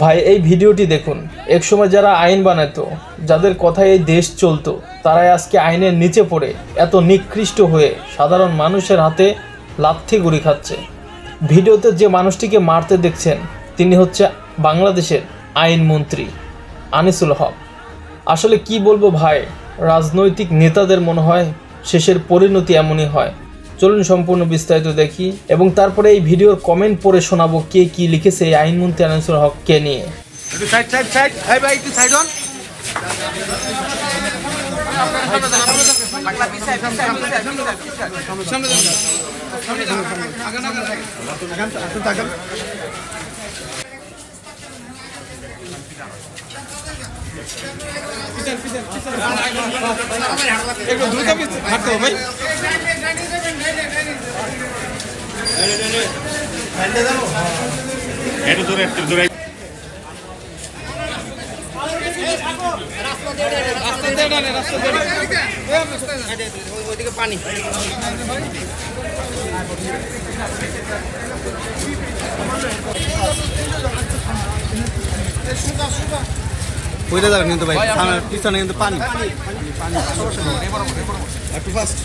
ভাই এই ভিডিওটি দেখুন, একসময় যারা আইন বানাতো, যাদের কথায় এই দেশ চলতো, তারাই আজকে আইনের নিচে পড়ে এত নিকৃষ্ট হয়ে সাধারণ মানুষের হাতে লাথি গুলি খাচ্ছে। ভিডিওতে যে মানুষটিকে মারতে দেখছেন তিনি হচ্ছে বাংলাদেশের আইনমন্ত্রী আনিসুল হক। আসলে কি বলবো ভাই, রাজনৈতিক নেতাদের মনে হয় শেষের পরিণতি এমনই হয়। চলুন সম্পূর্ণ বিস্তারিত দেখি এবং তারপরে এই ভিডিওর কমেন্ট পড়ে শোনাবো কে কি লিখেছে এই আইনমন্ত্রী আনিসুল হককে নিয়ে। পানি যাবে কিন্তু ভাই, পিছনে কিন্তু পানি একটু ফাস্ট।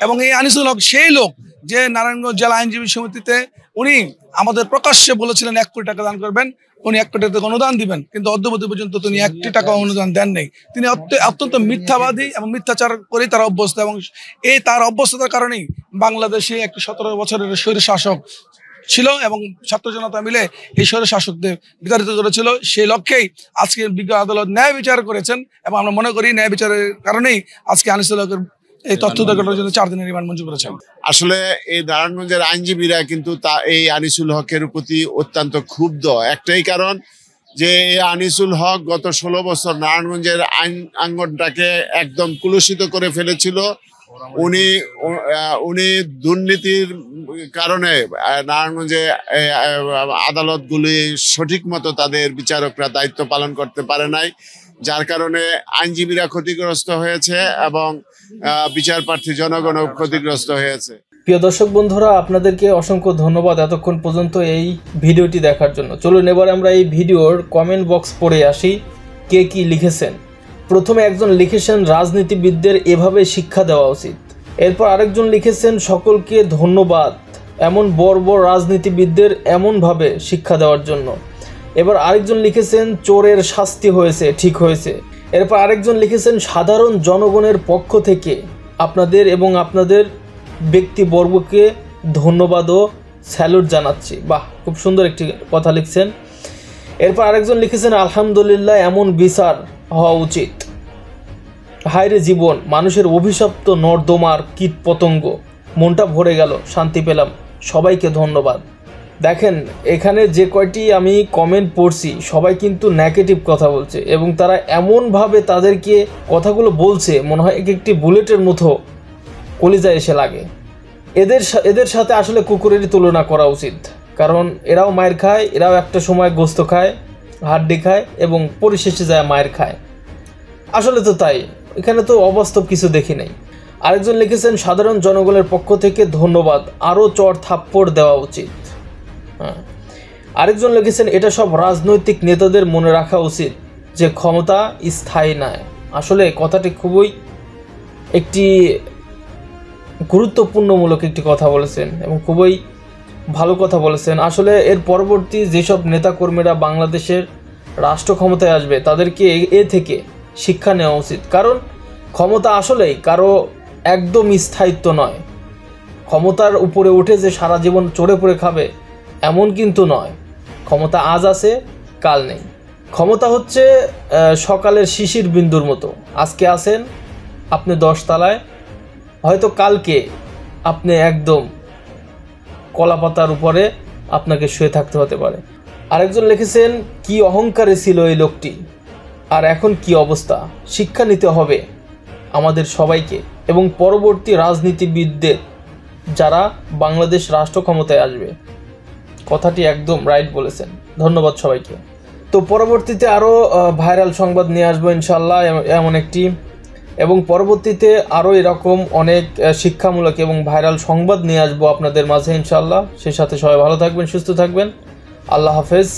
এবং এই আনিসুল হক সেই লোক যে নারায়ণগঞ্জ জেলা আইনজীবী সমিতিতে উনি আমাদের প্রকাশ্যে বলেছিলেন 1 কোটি টাকা দান করবেন, উনি 1 কোটি টাকা অনুদান দিবেন, কিন্তু অদ্যবধি পর্যন্ত তিনি 1টি টাকা অনুদান দেন নাই। তিনি অত্যন্ত মিথ্যাবাদী এবং মিথ্যাচার করেই তার অভ্যস্ত, এবং এই তার অভ্যস্ততার কারণেই বাংলাদেশে একটি 17 বছরের স্বৈর শাসক ছিল এবং ছাত্র জনতা মিলে এই স্বৈর শাসকদের বিতাড়িত করেছিল। সেই লক্ষ্যেই আজকে বিজ্ঞ আদালত ন্যায় বিচার করেছেন এবং আমরা মনে করি ন্যায় বিচারের কারণেই আজকে আনিসুল হকের এই তথ্য দেখানোর জন্য 4 দিনের রিমান্ড মঞ্জুর করেছেন। আসলে এই নারায়ণগঞ্জের আইনজীবীরা কিন্তু এই আনিসুল হকের প্রতি অত্যন্ত ক্ষুব্ধ, একটাই কারণ যে আনিসুল হক গত 16 বছর নারায়ণগঞ্জের আইন আঙ্গনটাকে একদম কুলুষিত করে ফেলেছিল। উনি দুর্নীতির কারণে নারায়ণগঞ্জে আদালতগুলি সঠিক মতো তাদের বিচারকরা দায়িত্ব পালন করতে পারে নাই, যার কারণে আইনজীবীরা ক্ষতিগ্রস্ত হয়েছে এবং বিচার প্রার্থী জনগণও ক্ষতিগ্রস্ত হয়েছে। প্রিয় দর্শক বন্ধুরা, আপনাদেরকে অসংখ্য ধন্যবাদ এতক্ষণ পর্যন্ত এই ভিডিওটি দেখার জন্য। চলুন এবার আমরা এই ভিডিওর কমেন্ট বক্স পড়ে আসি কে কি লিখেছেন। প্রথমে একজন লিখেছেন রাজনীতিবিদদের এভাবে শিক্ষা দেওয়া উচিত। এরপর আরেকজন লিখেছেন সকলকে ধন্যবাদ এমন বর্বর রাজনীতিবিদদের এমনভাবে শিক্ষা দেওয়ার জন্য। এবার আরেকজন লিখেছেন চোরের শাস্তি হয়েছে, ঠিক হয়েছে। এরপর আরেকজন লিখেছেন সাধারণ জনগণের পক্ষ থেকে আপনাদের এবং আপনাদের ব্যক্তিবর্গকে ধন্যবাদ ও স্যালুট জানাচ্ছি। বাহ, খুব সুন্দর একটি কথা লিখছেন। এরপর আরেকজন লিখেছেন আলহামদুলিল্লাহ, এমন বিচার হওয়া উচিত। হায়রে জীবন, মানুষের অভিশপ্ত নর্দমার কীট পতঙ্গ, মনটা ভরে গেল, শান্তি পেলাম, সবাইকে ধন্যবাদ। দেখেন এখানে যে কয়টি আমি কমেন্ট পড়ছি সবাই কিন্তু নেগেটিভ কথা বলছে এবং তারা এমনভাবে তাদেরকে কথাগুলো বলছে মনে হয় একটি বুলেটের মতো কলিজায় এসে লাগে। এদের সাথে আসলে কুকুরেরই তুলনা করা উচিত, কারণ এরাও মায়ের খায়, এরাও একটা সময় গোস্ত খায়, হাড্ডি খায় এবং পরিশেষে যায় মায়ের খায়। আসলে তো তাই, এখানে তো অবাস্তব কিছু দেখি নাই। আরেকজন লিখেছেন সাধারণ জনগণের পক্ষ থেকে ধন্যবাদ, আরও চড় থাপ্পড় দেওয়া উচিত। আরেকজন লিখেছেন এটা সব রাজনৈতিক নেতাদের মনে রাখা উচিত যে ক্ষমতা স্থায়ী নয়। আসলে কথাটি খুবই একটি গুরুত্বপূর্ণমূলক একটি কথা বলেছেন এবং খুবই ভালো কথা বলেছেন। আসলে এর পরবর্তী যেসব নেতাকর্মীরা বাংলাদেশের রাষ্ট্র ক্ষমতায় আসবে তাদেরকে এ থেকে শিক্ষা নেওয়া উচিত, কারণ ক্ষমতা আসলেই কারো একদম স্থায়িত্ব নয়। ক্ষমতার উপরে উঠে যে সারা জীবন চড়ে পড়ে খাবে এমন কিন্তু নয়। ক্ষমতা আজ আছে, কাল নেই। ক্ষমতা হচ্ছে সকালের শিশির বিন্দুর মতো। আজকে আছেন আপনি 10 তলায়, হয়তো কালকে আপনি একদম কলাপাতার উপরে আপনাকে শুয়ে থাকতে হতে পারে। আরেকজন লিখেছেন, কি অহংকারে ছিল এই লোকটি, আর এখন কি অবস্থা। শিক্ষা নিতে হবে আমাদের সবাইকে এবং পরবর্তী রাজনীতিবিদদের, যারা বাংলাদেশ রাষ্ট্র ক্ষমতায় আসবে। কথাটি একদম রাইট বলেছেন, ধন্যবাদ সবাইকে। তো পরবর্তীতে আরও ভাইরাল সংবাদ নিয়ে আসবো ইনশাল্লাহ, এমন একটি, এবং পরবর্তীতে আরও এরকম অনেক শিক্ষামূলক এবং ভাইরাল সংবাদ নিয়ে আসবো আপনাদের মাঝে ইনশাল্লাহ। সেই সাথে সবাই ভালো থাকবেন, সুস্থ থাকবেন। আল্লাহ হাফেজ।